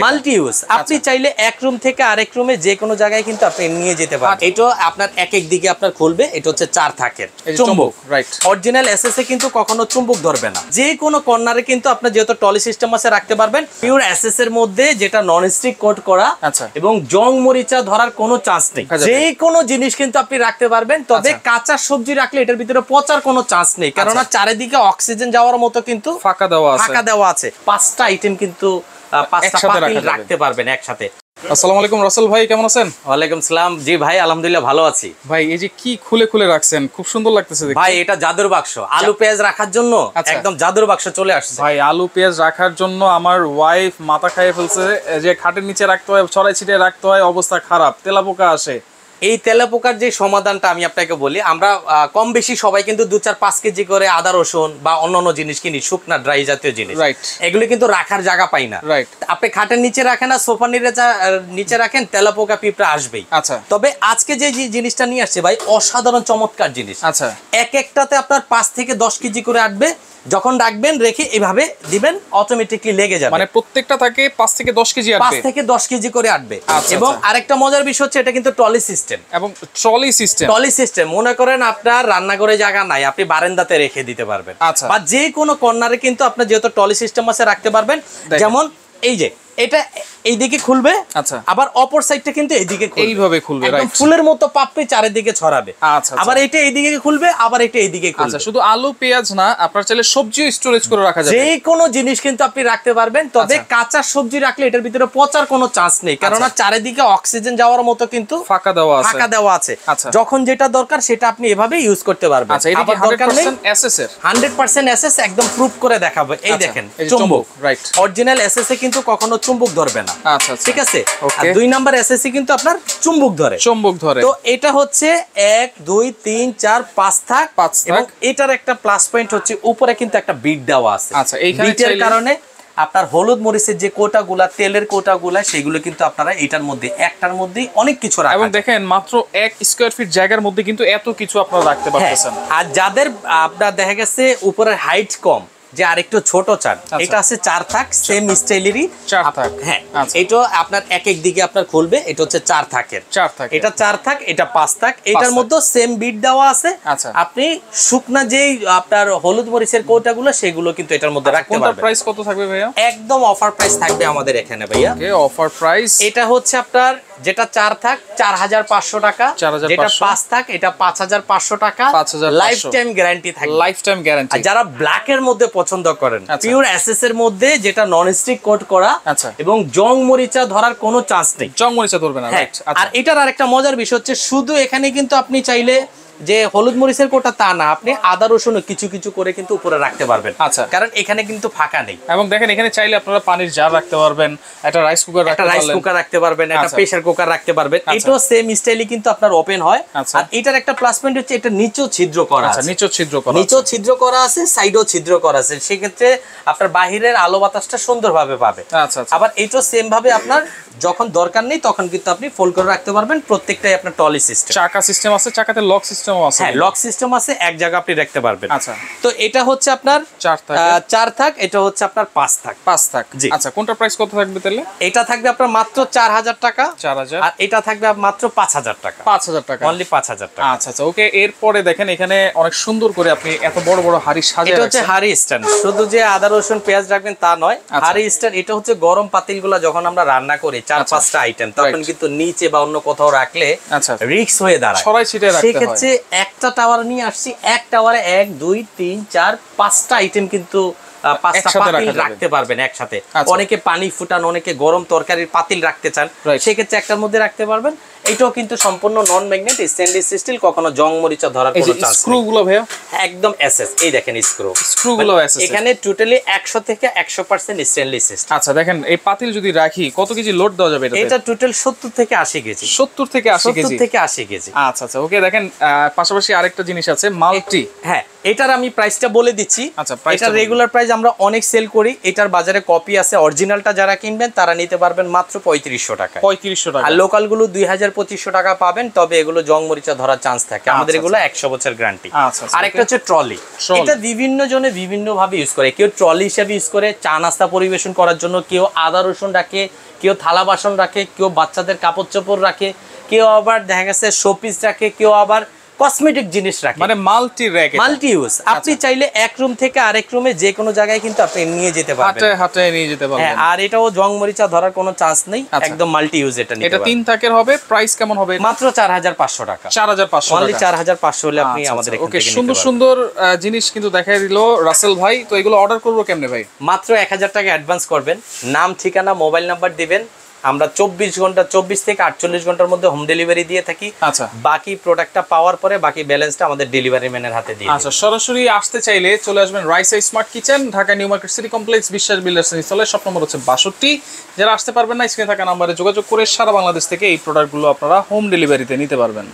Multi use. আপনি চাইলে এক রুম থেকে আরেক রুমে যে কোনো জায়গায় কিন্তু আপনি নিয়ে যেতে পারেন। এটা আপনার এক এক দিকে আপনার খুলবে, এটা হচ্ছে 4 থাকের চুম্বক, রাইট। অরিজিনাল এসএস এ কিন্তু কখনো চুম্বক ধরবে না। যে কোনো কর্নারে কিন্তু আপনি যেহেতু টলি সিস্টেম আছে রাখতে পারবেন। পিওর এসএস এর মধ্যে যেটা নন স্টিক কোট করা এবং জং মরিচা ধরার কোনো চান্স নেই। যে কোনো জিনিস কিন্তু আপনি রাখতে পারবেন, তবে কাঁচা সবজি রাখলে এটার ভিতরে পচার কোনো চান্স নেই, কারণ চারিদিকে অক্সিজেন যাওয়ার মতো কিন্তু ফাঁকা দেওয়া আছে। 5টা আইটেম কিন্তু 5টা পাতিল রাখতে পারবেন একসাথে। আসসালামু আলাইকুম রাসেল ভাই, কেমন আছেন? ওয়ালাইকুম সালাম। জি ভাই, আলহামদুলিল্লাহ ভালো আছি। ভাই এই যে কি খুলে খুলে রাখছেন, খুব সুন্দর লাগতেছে দেখতে। ভাই এটা জাদুর বাক্স, আলু পেঁয়াজ রাখার জন্য একদম জাদুর বাক্স চলে আসছে। ভাই আলু পেঁয়াজ রাখার জন্য আমার ওয়াইফ মাথা খাইয়ে ফেলছে, যে খাটের নিচে রাখতে হয়, ছড়াই ছিটিয়ে রাখতে হয়, অবস্থা খারাপ, তেলাপোকা আসে। এই তেলাপোকার যে সমাধানটা আমি আপনাকে বলি, আমরা কম বেশি সবাই কিন্তু 2-4-5 কেজি করে আদা রসুন বা অন্যান্য জিনিস কিনি, শুকনা ড্রাই জাতীয় জিনিস, এগুলো কিন্তু রাখার জায়গা পাই না। আপনি খাটের নিচে রাখেন আর সোফার নিচে রাখেন, তেলাপোকা পিঁপড়া আসবেই। তবে আজকে যে জিনিসটা নিয়ে আসছে ভাই, অসাধারণ চমৎকার জিনিস। এক একটাতে আপনার 5 থেকে 10 কেজি করে আসবে। যখন রাখবেন রেখে এভাবে দিবেন, অটোমেটিকলি লেগে যাবে। মানে প্রত্যেকটা থাকে 5 থেকে 10 কেজি আসবে, 5 থেকে 10 কেজি করে আসবে। এবং আরেকটা মজার বিষয় হচ্ছে এটা কিন্তু টলি সিস্টেম। এবং টলি সিস্টেম মনে করেন আপনার রান্নাঘরে জায়গা নাই, আপনি বারান্দাতে রেখে দিতে পারবেন, বা যে কোনো কর্নারে কিন্তু আপনার যেহেতু টলি সিস্টেম আছে রাখতে পারবেন। যেমন এই যে এটা এইদিকে খুলবে, আবার অপর সাইডটা কিন্তু এইদিকে এইভাবে খুলবে, একদম ফুলের মতো পাপড়ি চারিদিকে ছড়াবে। আবার এটা এইদিকে খুলবে, আবার এটা এইদিকে খুলবে। শুধু আলু পেঁয়াজ না, আপনার চাইলে সবজিও স্টোরেজ করে রাখা যাবে। যে কোনো জিনিস কিন্তু আপনি রাখতে পারবেন, তবে কাঁচা সবজি রাখলে এটার ভিতরে পচার কোনো চান্স নেই, কারণ চারিদিকে অক্সিজেন যাওয়ার মতো কিন্তু ফাঁকা দেওয়া আছে। যখন যেটা দরকার সেটা আপনি এভাবে ইউজ করতে পারবেন। আবার দরকার নেই এসএস এর 100% এসএস একদম প্রুফ করে দেখাবো। এই দেখেন চুম্বক, রাইট। অরিজিনাল এসএস এ কিন্তু কখনো চুম্বক ধরবে না, ঠিক আছে। আর 2 নাম্বার এসএসসি কিন্তু আপনার চুম্বক ধরে। তো এটা হচ্ছে 1 2 3 4 5 থাক, এবং এটার একটা প্লাস পয়েন্ট হচ্ছে উপরে কিন্তু একটা বিট দেওয়া আছে। বিটের কারণে আপনার হলুদ মরিচের যে কোটাগুলা, তেলের কোটাগুলা, সেগুলো কিন্তু আপনারা এটার মধ্যে একটার মধ্যেই অনেক কিছু রাখেন। এবং দেখেন মাত্র 1 স্কয়ার ফিট জায়গার মধ্যে কিন্তু এত কিছু আপনারা রাখতে পারতেছেন। আর যাদের আপনার দেখা গেছে উপরের হাইট কম, যে আরেকটু ছোট চান, এটা আছে 4 থাক, সেম স্টাইলেরই 4 থাক। হ্যাঁ, এটা আপনার এক এক দিকে আপনার খুলবে, এটা হচ্ছে 4 থাকের। এটা 4 থাক, এটা 5 থাক। এটার মধ্যে সেম বিট দেওয়া আছে। আপনি শুকনা যেই আপনার হলুদ মরিচের কৌটাগুলো, সেগুলো কিন্তু এটার মধ্যে রাখতে পারবেন। কোনটা প্রাইস কত থাকবে ভাইয়া? একদম অফার প্রাইস থাকবে আমাদের এখানে ভাইয়া। ওকে, অফার প্রাইস। এটা হচ্ছে আপনার যেটা 4 থাক 4500 টাকা, যেটা 5 থাক এটা 5500 টাকা। লাইফ টাইম গ্যারান্টি থাকবে, লাইফ টাইম গ্যারান্টি। আর যারা ব্ল্যাক এর মধ্যে পছন্দ করেন, পিওর এসএস এর মধ্যে যেটা নন স্টিক কোট করা এবং জং মরিচা ধরার কোনো চান্স নেই, জং মরিচা ধরবে না, রাইট। আর এটার আরেকটা মজার বিষয় হচ্ছে, শুধু এখানে কিন্তু আপনি চাইলে যে হলুদ মরিচের কোটা তা না, আপনি আদা রসুন কিছু কিছু করে কিন্তু উপরে রাখতে পারবেন, কারণ এখানে কিন্তু ফাঁকা নেই। এবং দেখেন এখানে চাইলে আপনারা পানির জার রাখতে পারবেন, একটা রাইস কুকার রাখতে পারবেন, একটা প্রেসার কুকার রাখতে পারবেন। এটাও সেম স্টাইলে কিন্তু আপনার ওপেন হয়। আর এটার একটা প্লাস পয়েন্ট হচ্ছে এটা নিচেও ছিদ্র করা আছে, নিচেও ছিদ্র করা আছে, সাইডেও ছিদ্র করা আছে। সেক্ষেত্রে আপনার বাহিরের আলো বাতাসটা সুন্দরভাবে পাবে। আবার এটাও সেম ভাবে আপনার যখন দরকার নেই তখন কিন্তু আপনি ফোল্ড করে রাখতে পারবেন। প্রত্যেকটাই আপনার টলি সিস্টেম, চাকা সিস্টেম আছে, চাকাতে লক সিস্টেমও আছে। হ্যাঁ, লক সিস্টেম আছে, এক জায়গা আপনি রাখতে পারবেন। তো এটা হচ্ছে আপনার 4 থাক, এটা হচ্ছে আপনার 5 থাক। জি, আচ্ছা, কোনটা প্রাইস কত থাকবে তাহলে? এটা থাকবে আপনার মাত্র 4000 টাকা, 4000। আর এটা থাকবে মাত্র 5000 টাকা, 5000 টাকা, অনলি 5000 টাকা। আচ্ছা, ওকে। এরপরে দেখেন এখানে অনেক সুন্দর করে আপনি এত বড় বড় হাড়ি সাজিয়ে এটা হচ্ছে হাড়ি স্ট্যান্ড। শুধু যে আদা রসুন পেঁয়াজ রাখবেন তা নয়, হাড়ি স্ট্যান্ড। এটা হচ্ছে গরম পাতিলগুলো যখন আমরা রান্না করি 4-5টা আইটেম, তখন কিন্তু নিচে বা অন্য কোথাও রাখলে রিস্ক হয়ে দাঁড়ায়, ছড়াই ছিটিয়ে রাখতে হয়। সেক্ষেত্রে একটা টাওয়ার নিয়ে আসছি, এক টাওয়ারে 1 2 3 4 5টা আইটেম কিন্তু 5টা পাতিল রাখতে পারবেন একসাথে। অনেকে পানি ফুটান, অনেকে গরম তরকারির পাতিল রাখতে চান, সেক্ষেত্রে একটার মধ্যে রাখতে পারবেন। এটাও কিন্তু সম্পূর্ণ নন ম্যাগনেট, স্টেনলেস স্টিল, কখনো জং মরিচা ধরার কোনো চান্স নেই। স্ক্রুগুলো ভাইয়া একদম এসএস। এই দেখেন স্ক্রুগুলো এসএস, এখানে টোটালি 100 থেকে 100% স্টেনলেস স্টিল। আচ্ছা, দেখেন এই পাতিল যদি রাখি কত কেজি লোড দেওয়া যাবে এটাতে? এটা টোটাল 70 থেকে 80 কেজি। 70 থেকে 80 কেজি। আচ্ছা, ওকে। দেখেন পাশাপাশি আরেকটা জিনিস আছে, মাল্টি। হ্যাঁ, এটার আমি প্রাইসটা বলে দিচ্ছি। এটা রেগুলার প্রাইস আমরা অনেক সেল করি, এটার বাজারে কপি আছে। অরিজিনালটা যারা কিনবেন তারা নিতে পারবেন মাত্র 3500 টাকা। 3500 টাকা। আর লোকাল গুলো 2000 2500 টাকা পাবেন, তবে এগুলো জং মরিচা ধরার চান্স থাকে। আমাদের এগুলো 100 বছর গ্যারান্টি। আরেকটা হচ্ছে ট্রলি, এটা বিভিন্ন জনে বিভিন্ন ভাবে ইউজ করে। কেউ ট্রলি হিসেবে ইউজ করে চা নাস্তা পরিবেশন করার জন্য, কেউ আদা রসুন রাখে, কেউ থালা বাসন রাখে, কেউ বাচ্চাদের কাপড় চোপড় রাখে, কেউ আবার দেখা গেছে শোপিস রাখে, কেউ আবার কসমেটিক জিনিস রাখে, মানে মাল্টি র্যাক, মাল্টি ইউজ। আপনি চাইলে এক রুম থেকে আরেক রুমে যে কোনো জায়গায় কিন্তু আপনি নিয়ে যেতে পারবেন, হাতে নিয়ে যেতে পারবেন। হ্যাঁ, আর এটাও জং মরিচা ধরার কোনো চান্স নেই, একদম মাল্টি ইউজ। এটা 3 থাকের হবে। প্রাইস কেমন হবে? মাত্র 4500 টাকা। 4500 অনলি 4500 হলে আপনি আমাদের এখান থেকে নিতে পারবেন। সুন্দর সুন্দর জিনিস কিন্তু দেখাই দিল রাসেল ভাই। তো এগুলো অর্ডার করব কেমনে ভাই? মাত্র 1000 টাকা অ্যাডভান্স করবেন, নাম ঠিকানা মোবাইল নাম্বার দিবেন। আমরা 24 থেকে 48 ঘন্টার মধ্যে হোম ডেলিভারি দিয়ে থাকি। আচ্ছা, বাকি প্রোডাক্টটা পাওয়ার পরে বাকি ব্যালেন্সটা আমাদের ডেলিভারি ম্যানের হাতে দিয়ে। আচ্ছা, সরাসরি আসতে চাইলে চলে আসবেন Raisa smart kitchen, Dhaka new market city complex, বিশ্বাস বিল্ডার্স ইনস্টলের শপ নম্বর হচ্ছে 62। যারা আসতে পারবেন না, স্ক্রিনে থাকা নাম্বারে যোগাযোগ করে সারা বাংলাদেশ থেকে এই প্রোডাক্টগুলো আপনারা হোম ডেলিভারিতে নিতে পারবেন।